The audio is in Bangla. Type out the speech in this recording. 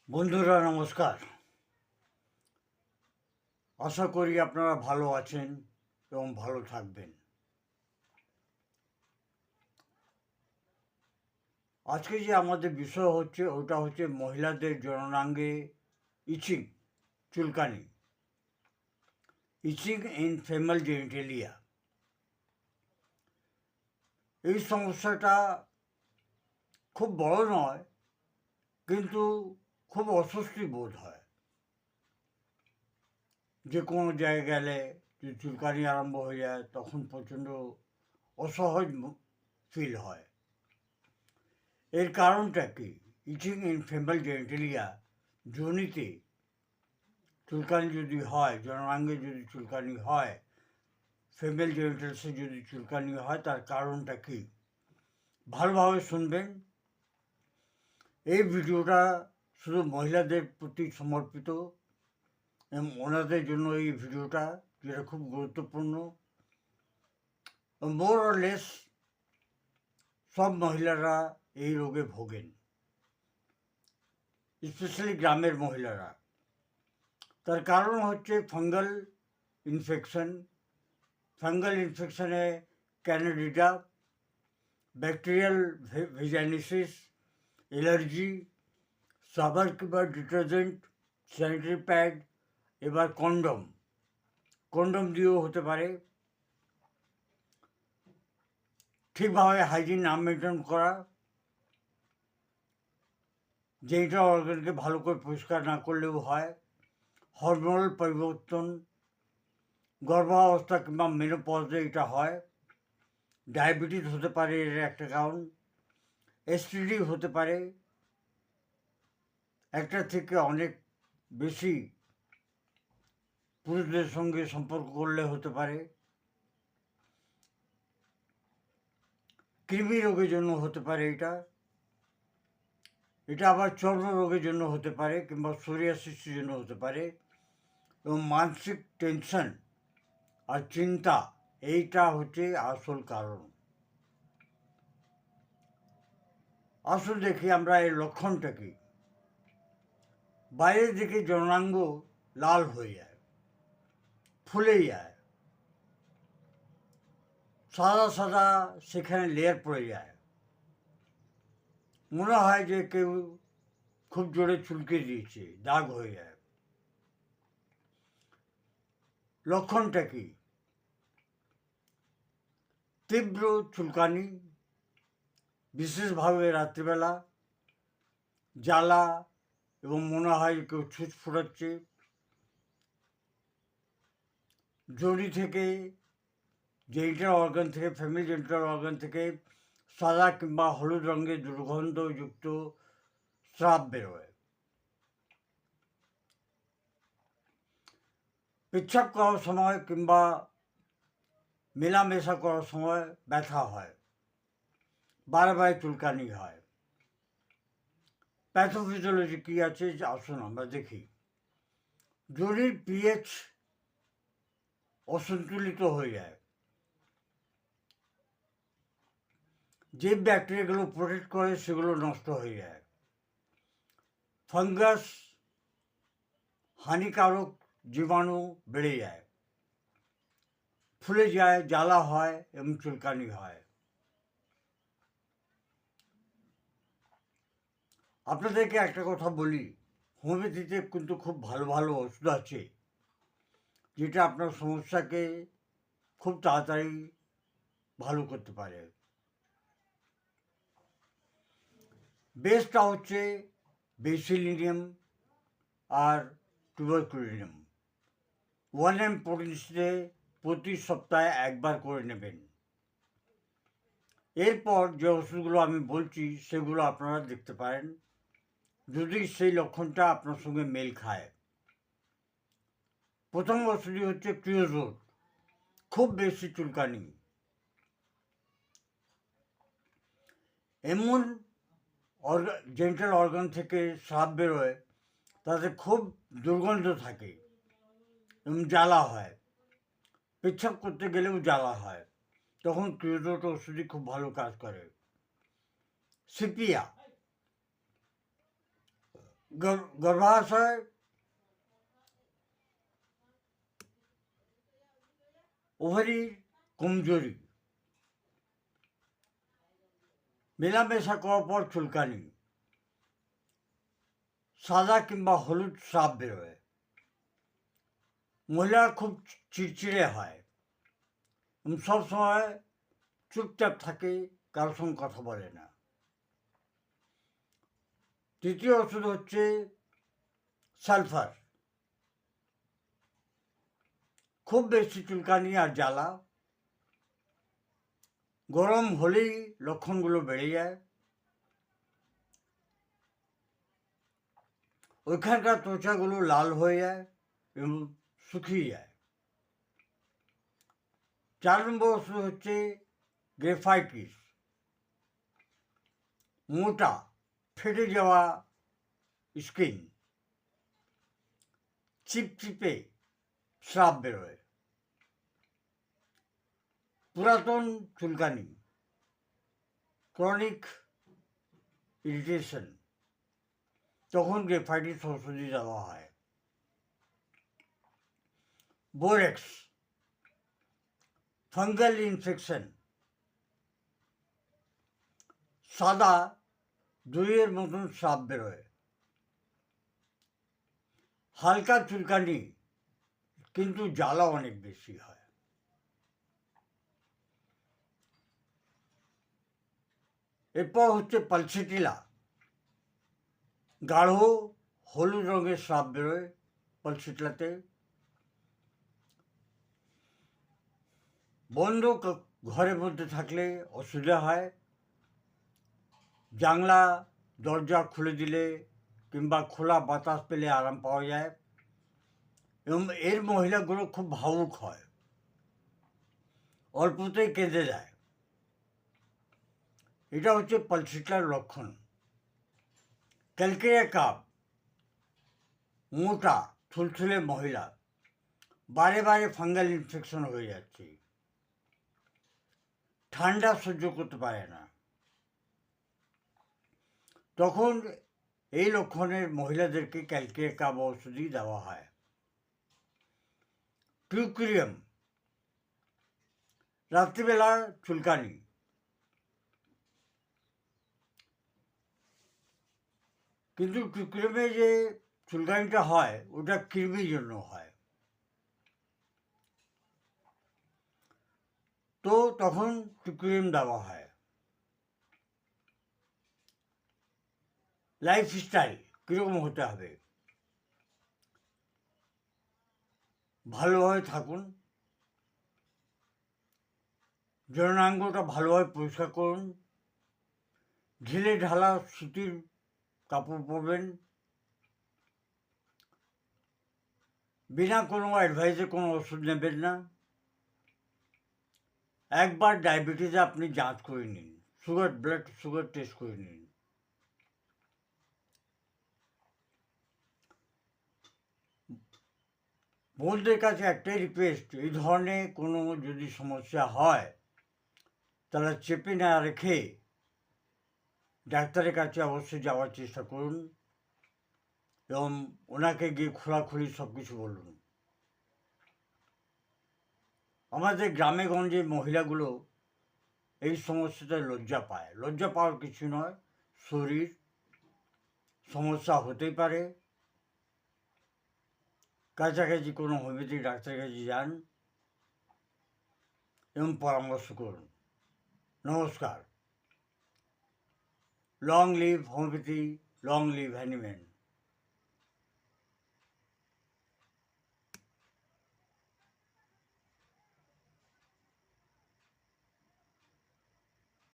বন্ধুরা নমস্কার। আশা করি আপনারা ভালো আছেন এবং ভালো থাকবেন। আজকে যে আমাদের বিষয় হচ্ছে ওটা হচ্ছে মহিলাদের জননাঙ্গে ইচিং, চুলকানি, ইচিং ইন ফিমেল জেনিটালিয়া। এই সমস্যাটা খুব বড় নয়, কিন্তু খুব অস্বস্তি বোধ হয়। যে কোনো জায়গায় গেলে যদি চুলকানি আরম্ভ হয়ে যায় তখন প্রচণ্ড অসহজ ফিল হয়। এর কারণটা কি? ইচিং ইন ফিমেল জেনিটালিয়া, যোনিতে চুলকানি যদি হয়, জননাঙ্গে যদি চুলকানি হয়, ফিমেল জেনিটালসে যদি চুলকানি হয়, তার কারণটা কি? ভালোভাবে শুনবেন। এই ভিডিওটা শুধু মহিলাদের প্রতি সমর্পিত এবং ওনাদের জন্য এই ভিডিওটা, যেটা খুব গুরুত্বপূর্ণ। মোর অর লেস সব মহিলারা এই রোগে ভোগেন, স্পেশালি গ্রামের মহিলারা। তার কারণ হচ্ছে ফাঙ্গাল ইনফেকশন। ফাঙ্গাল ইনফেকশনে ক্যান্ডিডিডা, ব্যাকটেরিয়াল ভেজাইনিসিস, অ্যালার্জি, সাবান কিংবা ডিটারজেন্ট, স্যানিটারি প্যাড, এবার কন্ডম দিয়েও হতে পারে। ঠিকভাবে হাইজিন না মেনটেন করা, জেনিটাল অর্গানকে ভালো করে পরিষ্কার না করলেও হয়। হরমোনাল পরিবর্তন, গর্ভাবস্থা কিংবা মেনোপজে এটা হয়। ডায়াবেটিস হতে পারে এর একটা কারণ। এসটিডি হতে পারে, একটা থেকে অনেক বেশি পুরুষদের সঙ্গে সম্পর্ক করলে হতে পারে। কৃমি রোগের জন্য হতে পারে এটা আবার চর্ম রোগের জন্য হতে পারে কিংবা সোরিয়াসিসের জন্য হতে পারে। এবং মানসিক টেনশন আর চিন্তা, এইটা হচ্ছে আসল কারণ। আসল দেখি আমরা এর লক্ষণটা কি। বাইরের দিকে জননাঙ্গ লাল হয়ে যায়, ফুলে যায়, সাদা সাদা সেখানে লেয়ার পড়ে যায়। মনে হয় যে কেউ খুব জোরে চুলকে দিয়েছে, দাগ হয়ে যায়। লক্ষণটা কি? তীব্র চুলকানি, বিশেষভাবে রাত্রিবেলা, জ্বালা এবং মনে হয় কেউ ছুঁচ ফোটাচ্ছে। যোনি থেকে, জেনিটাল অর্গান থেকে, ফিমেল জেনিটাল অর্গান থেকে সাদা কিংবা হলুদ রঙের দুর্গন্ধযুক্ত স্রাব বেরোয়। পেচ্ছাপ করার সময় কিংবা মেলামেশা করার সময় ব্যথা হয়, বারে চুলকানি হয়। প্যাথোফিজিওলজি কী আছে আসুন আমরা দেখি। যোনির পিএইচ অসন্তুলিত হয়ে যায়। যে ব্যাকটেরিয়াগুলো প্রোটেক্ট করে সেগুলো নষ্ট হয়ে যায়। ফাঙ্গাস, হানিকারক জীবাণু বেড়ে যায়, ফুলে যায়, জ্বালা হয় এবং চুলকানি হয়। আপনাদেরকে একটা কথা বলি, হোমিওপ্যাথিতে কিন্তু খুব ভালো ভালো ওষুধ আছে, যেটা আপনার সমস্যাকে খুব তাড়াতাড়ি ভালো করতে পারে। বেস্টটা হচ্ছে বেসিলিনিয়াম আর টুবারকুলিনিয়াম। 1 পোটেন্সিতে প্রতি সপ্তাহে একবার করে নেবেন। এরপর যে ওষুধগুলো আমি বলছি সেগুলো আপনারা দেখতে পারেন, যদি সেই লক্ষণটা আপনার সঙ্গে মেল খায়। প্রথম ওষুধটি হচ্ছে ক্রিওজোল। খুব বেশি চুলকানি, এমন জেনিটাল অর্গান থেকে স্রাব বেরোয়, তাতে খুব দুর্গন্ধ থাকে এবং জ্বালা হয়, পেচ্ছাপ করতে গেলেও জ্বালা হয়, তখন ক্রিওজোল ওষুধই খুব ভালো কাজ করে। সিপিয়া, গর্ভাশয়, ওভারির কমজোরি, মেলামেশা করার পর চুলকানি, সাদা কিংবা হলুদ স্রাব বেরোয়, মহিলার খুব চিড়চিড়ে হয় এবং সবসময় চুপচাপ থাকে, কারোর সঙ্গে কথা বলে না। তৃতীয় ওষুধ হচ্ছে সালফার। খুব বেশি চুলকানি আর জ্বালা, গরম হলেই লক্ষণগুলো বেড়ে যায়, ওইখানকার ত্বচাগুলো লাল হয়ে যায় এবং শুকিয়ে যায়। 4 নম্বর ওষুধ হচ্ছে গ্রেফাইটিস। মোটা ফেটে যাওয়া স্কিন, চিপচিপে স্রাব বেরোয়, পুরাতন চুলকানি, ক্রনিক ইরিটেশন, তখন গ্রেফাইটিস ওষুধই দেওয়া হয়। বোরেক্স, ফাঙ্গাল ইনফেকশন, সাদা দইয়ের মতন স্রাব বেরোয়, হালকা চুলকানি কিন্তু জ্বালা অনেক বেশি হয়। এরপর হচ্ছে পালসিটিলা। গাঢ় হলুদ রঙের স্রাব বেরোয় পালসিটিলাতে। বন্ধ ঘরের মধ্যে থাকলে অসুবিধা হয়, জানলা দরজা খুলে দিলে কিংবা খোলা বাতাস পেলে আরাম পাওয়া যায় এবং এর মহিলাগুলো খুব ভাবুক হয়, অল্পতেই কেঁদে যায়। এটা হচ্ছে পালসিটিলার লক্ষণ। ক্যালকেরিয়া কাপ, মোটা থুলথুলে মহিলা, বারে বারে ফাঙ্গাল ইনফেকশন হয়ে যাচ্ছে, ঠান্ডা সহ্য করতে পারে না, তখন এই লক্ষণের মহিলাদেরকে ক্যালকেরিয়া কাপ ওষুধই দেওয়া হয়। কিউক্রিয়াম, রাত্রিবেলা চুলকানি, কিন্তু কিউক্রিয়ামে যে চুলকানিটা হয় ওটা কৃমির জন্য হয়, তো তখন কিউক্রিয়াম দেওয়া হয়। লাইফস্টাইল কীরকম হতে হবে? ভালোভাবে থাকুন, যৌনাঙ্গটা ভালোভাবে পরিষ্কার করুন, ঢিলে ঢালা সুতির কাপড় পরবেন, বিনা কোনো অ্যাডভাইসে কোনো ওষুধ নেবেন না, একবার ডায়াবেটিসে আপনি যাঞ্চ করে নিন, ব্লাড সুগার টেস্ট করে নিন। বোনদের কাছে একটাই রিকোয়েস্ট, এই ধরনের কোনো যদি সমস্যা হয় তাহলে চেপে না রেখে ডাক্তারের কাছে অবশ্যই যাওয়ার চেষ্টা করুন এবং ওনাকে গিয়ে খোলাখুলি সব কিছু বলুন। আমাদের গ্রামে গঞ্জে মহিলাগুলো এই সমস্যাটায় লজ্জা পায়। লজ্জা পাওয়ার কিছু নয়, শরীর সমস্যা হতেই পারে। কাছাকাছি কোনো হোমিওপ্যাথিক ডাক্তারের কাছে যান এবং পরামর্শ করুন। নমস্কার। Long live homeopathy, long live Hahnemann.